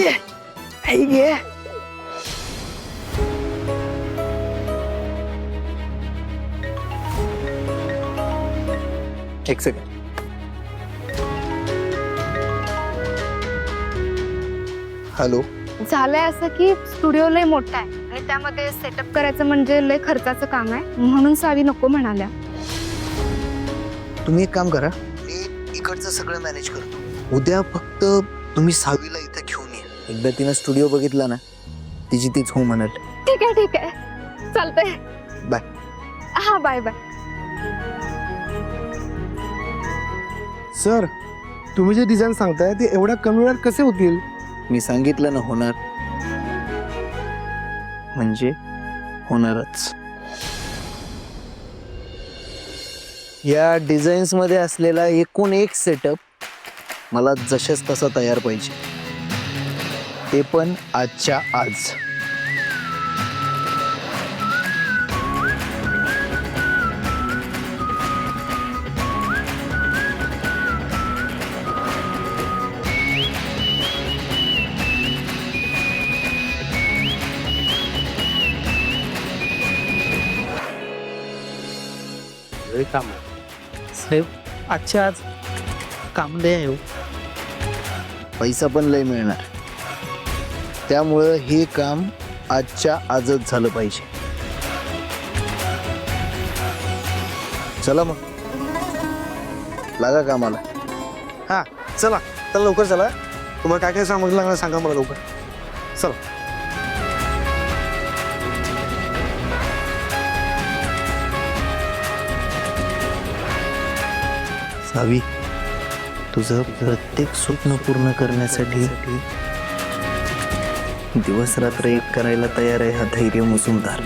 आई गे. एक second. Hello. झालंय असं की स्टुडिओ लय मोठा आहे आणि त्यामध्ये सेटअप करायचं म्हणजे लय खर्चाचं काम आहे, म्हणून सावी नको म्हणाल्या. तुम्ही एक काम करा, मी इकडचं सगळं मॅनेज करतो. उद्या फक्त तुम्ही सावीला इथे घेऊन या. एकदा तिनं स्टुडिओ बघितला ना, तिची तीच हो म्हणाल. ठीक आहे चालतंय. बाय. हा बाय बाय. सर, तुम्ही जे डिझाईन सांगताय ते एवढ्या कमी वेळात कसे होतील? मी सांगितलं ना होणार म्हणजे होणारच. या डिझाईन्स मध्ये असलेला एकूण एक सेटअप मला जशाच तसा तयार पाहिजे, ते पण आजच्या आज. काम साहेब, आजच्या आज काम लय आहे हो. पैसा पण लय मिळणार, त्यामुळं हे काम आजच्या आजच झालं पाहिजे. चला मग लागा कामाला. हा चला चला लवकर चला. तुम्हाला काय काय सामग्री लागणार सांगा मला लवकर. चला. सावी, तुझं प्रत्येक स्वप्न पूर्ण करण्यासाठी दिवस रात्र एक करायला तयार आहे हा धैर्य मुजुमदार.